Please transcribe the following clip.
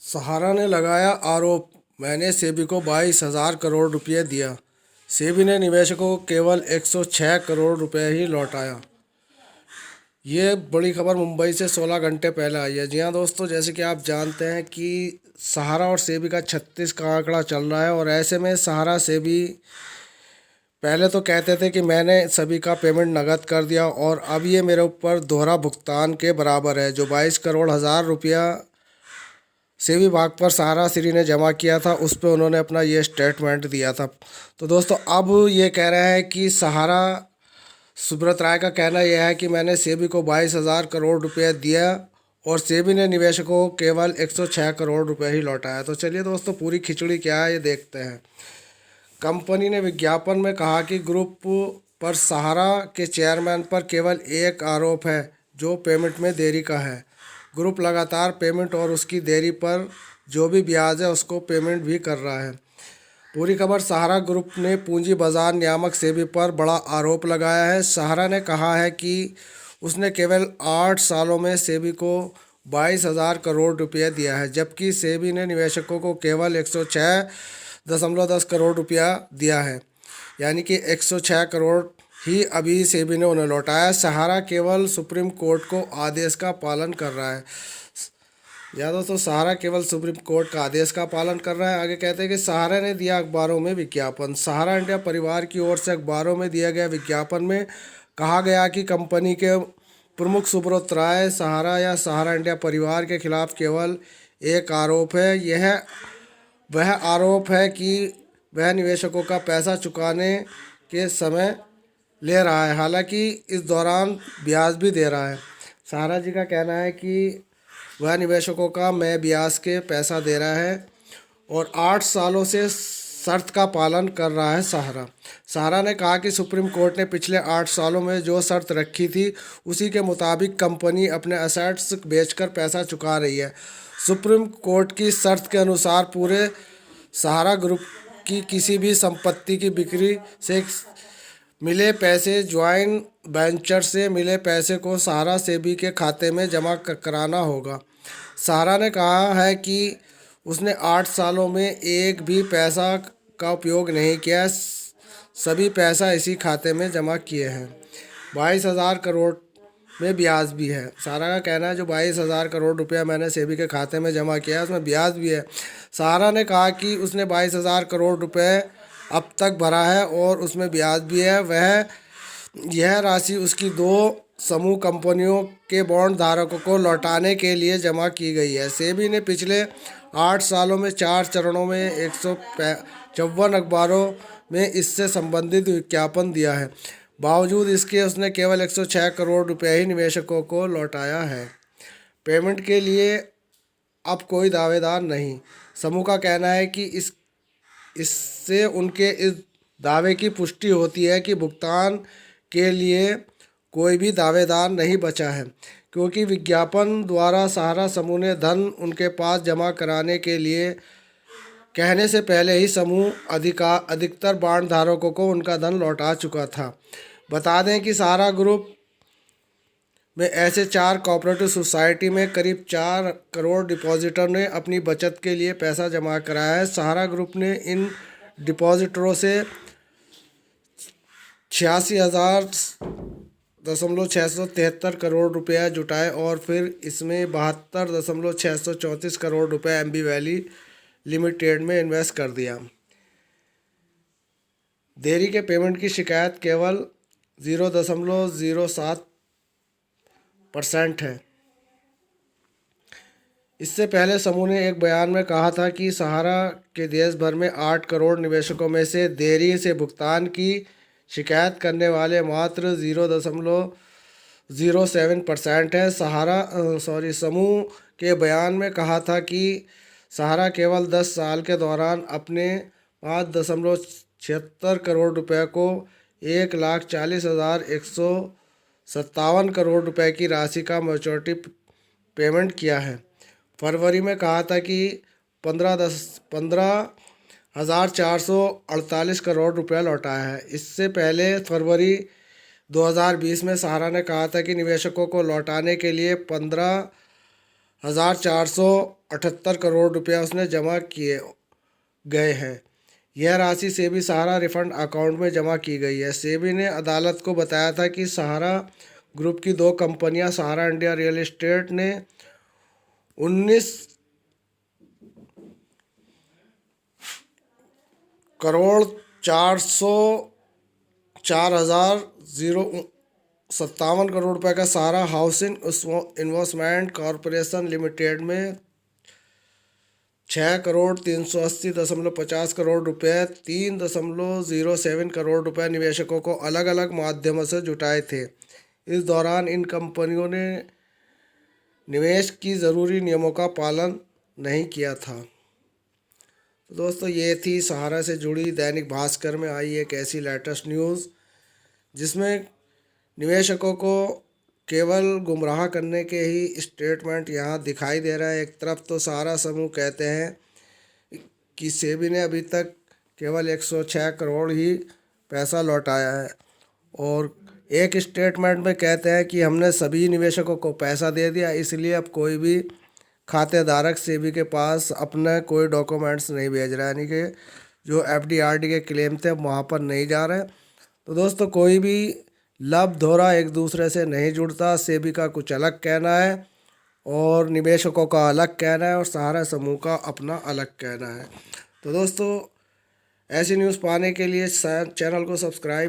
सहारा ने लगाया आरोप, मैंने सेबी को 22,000 करोड़ रुपए दिया। सेबी ने निवेशकों को केवल 106 करोड़ रुपए ही लौटाया। ये बड़ी खबर मुंबई से 16 घंटे पहले आई है। जी हाँ दोस्तों, जैसे कि आप जानते हैं कि सहारा और सेबी का 36 का आंकड़ा चल रहा है और ऐसे में सहारा सेबी पहले तो कहते थे कि मैंने सभी का पेमेंट नकद कर दिया और अब ये मेरे ऊपर दोहरा भुगतान के बराबर है। जो 22 करोड़ हज़ार रुपया सेबी विभाग पर सहारा श्री ने जमा किया था, उस पर उन्होंने अपना ये स्टेटमेंट दिया था। तो दोस्तों अब ये कह रहे हैं कि सहारा सुब्रत राय का कहना यह है कि मैंने सेबी को 22,000 करोड़ रुपए दिया और सेबी ने निवेशकों को केवल 106 करोड़ रुपए ही लौटाया। तो चलिए दोस्तों, पूरी खिचड़ी क्या है ये देखते हैं। कंपनी ने विज्ञापन में कहा कि ग्रुप पर सहारा के चेयरमैन पर केवल एक आरोप है, जो पेमेंट में देरी का है। ग्रुप लगातार पेमेंट और उसकी देरी पर जो भी ब्याज है उसको पेमेंट भी कर रहा है। पूरी खबर। सहारा ग्रुप ने पूंजी बाजार नियामक सेबी पर बड़ा आरोप लगाया है। सहारा ने कहा है कि उसने केवल 8 सालों में सेबी को 22,000 करोड़ रुपया दिया है, जबकि सेबी ने निवेशकों को केवल 106.10 करोड़ रुपया दिया है, यानी कि 106 करोड़ ही अभी सेबी ने उन्हें लौटाया। सहारा केवल सुप्रीम कोर्ट को आदेश का पालन कर रहा है। या दोस्तों, सहारा केवल सुप्रीम कोर्ट का आदेश का पालन कर रहा है। आगे कहते हैं कि सहारा ने दिया अखबारों में विज्ञापन। सहारा इंडिया परिवार की ओर से अखबारों में दिया गया विज्ञापन में कहा गया कि कंपनी के प्रमुख सुब्रत राय सहारा या सहारा इंडिया परिवार के खिलाफ केवल एक आरोप है। वह आरोप है कि वह निवेशकों का पैसा चुकाने के समय ले रहा है, हालांकि इस दौरान ब्याज भी दे रहा है। सहारा जी का कहना है कि वह निवेशकों का मैं ब्याज के पैसा दे रहा है और 8 सालों से शर्त का पालन कर रहा है सहारा। सहारा ने कहा कि सुप्रीम कोर्ट ने पिछले 8 सालों में जो शर्त रखी थी उसी के मुताबिक कंपनी अपने असेट्स बेचकर पैसा चुका रही है। सुप्रीम कोर्ट की शर्त के अनुसार पूरे सहारा ग्रुप की किसी भी संपत्ति की बिक्री से मिले पैसे, ज्वाइंट वेंचर से मिले पैसे को सहारा सेबी के खाते में जमा कराना होगा। सहारा ने कहा है कि उसने 8 सालों में एक भी पैसा का उपयोग नहीं किया, सभी पैसा इसी खाते में जमा किए हैं। 22,000 करोड़ में ब्याज भी है। सहारा का कहना है जो 22,000 करोड़ रुपया मैंने सेबी के खाते में जमा किया है उसमें ब्याज भी है। सहारा ने कहा कि उसने 22,000 करोड़ रुपए अब तक भरा है और उसमें ब्याज भी है। यह राशि उसकी 2 समूह कंपनियों के बॉन्ड धारकों को लौटाने के लिए जमा की गई है। सेबी ने पिछले 8 सालों में 4 चरणों में 154 अखबारों में इससे संबंधित विज्ञापन दिया है। बावजूद इसके उसने केवल 106 करोड़ रुपए ही निवेशकों को लौटाया है। पेमेंट के लिए अब कोई दावेदार नहीं। समूह का कहना है कि इससे उनके इस दावे की पुष्टि होती है कि भुगतान के लिए कोई भी दावेदार नहीं बचा है, क्योंकि विज्ञापन द्वारा सहारा समूह ने धन उनके पास जमा कराने के लिए कहने से पहले ही समूह अधिकतर बॉन्ड धारकों को उनका धन लौटा चुका था। बता दें कि सहारा ग्रुप में ऐसे 4 कोऑपरेटिव सोसाइटी में करीब 4 करोड़ डिपॉजिटर ने अपनी बचत के लिए पैसा जमा कराया है। सहारा ग्रुप ने इन डिपॉजिटरों से 86,673 करोड़ रुपया जुटाए और फिर इसमें 72,634 करोड़ रुपया एम्बी वैली लिमिटेड में इन्वेस्ट कर दिया। देरी के पेमेंट की शिकायत केवल 0.07% है। इससे पहले समूह ने एक बयान में कहा था कि सहारा के देश भर में 8 करोड़ निवेशकों में से देरी से भुगतान की शिकायत करने वाले मात्र 0.07% है। समूह के बयान में कहा था कि सहारा केवल 10 साल के दौरान अपने 5.76 करोड़ रुपए को 1,40,157 करोड़ रुपए की राशि का मैच्योरिटी पेमेंट किया है। फरवरी में कहा था कि 15,448 करोड़ रुपया लौटाया है। इससे पहले फरवरी 2020 में सहारा ने कहा था कि निवेशकों को लौटाने के लिए 1478 करोड़ रुपया उसने जमा किए गए हैं। यह राशि सेबी सहारा रिफंड अकाउंट में जमा की गई है। सेबी ने अदालत को बताया था कि सहारा ग्रुप की 2 कंपनियां सहारा इंडिया रियल एस्टेट ने 19 करोड़ 404,057 करोड़ रुपए का सहारा हाउसिंग इन्वेस्टमेंट कॉरपोरेशन लिमिटेड में 6,380,50 करोड़ रुपए 3,07 करोड़ रुपए निवेशकों को अलग अलग माध्यमों से जुटाए थे। इस दौरान इन कंपनियों ने निवेश की ज़रूरी नियमों का पालन नहीं किया था। तो दोस्तों, ये थी सहारा से जुड़ी दैनिक भास्कर में आई एक ऐसी लेटेस्ट न्यूज़ जिसमें निवेशकों को केवल गुमराह करने के ही स्टेटमेंट यहाँ दिखाई दे रहा है। एक तरफ तो सहारा समूह कहते हैं कि सेबी ने अभी तक केवल 106 करोड़ ही पैसा लौटाया है, और एक स्टेटमेंट में कहते हैं कि हमने सभी निवेशकों को पैसा दे दिया, इसलिए अब कोई भी खातेधारक सेबी के पास अपने कोई डॉक्यूमेंट्स नहीं भेज रहा है, यानी कि जो FD/RD के क्लेम थे वहाँ पर नहीं जा रहे। तो दोस्तों, कोई भी लाभ धोरा एक दूसरे से नहीं जुड़ता। सेबी का कुछ अलग कहना है और निवेशकों का अलग कहना है और सहारा समूह का अपना अलग कहना है। तो दोस्तों, ऐसी न्यूज़ पाने के लिए चैनल को सब्सक्राइब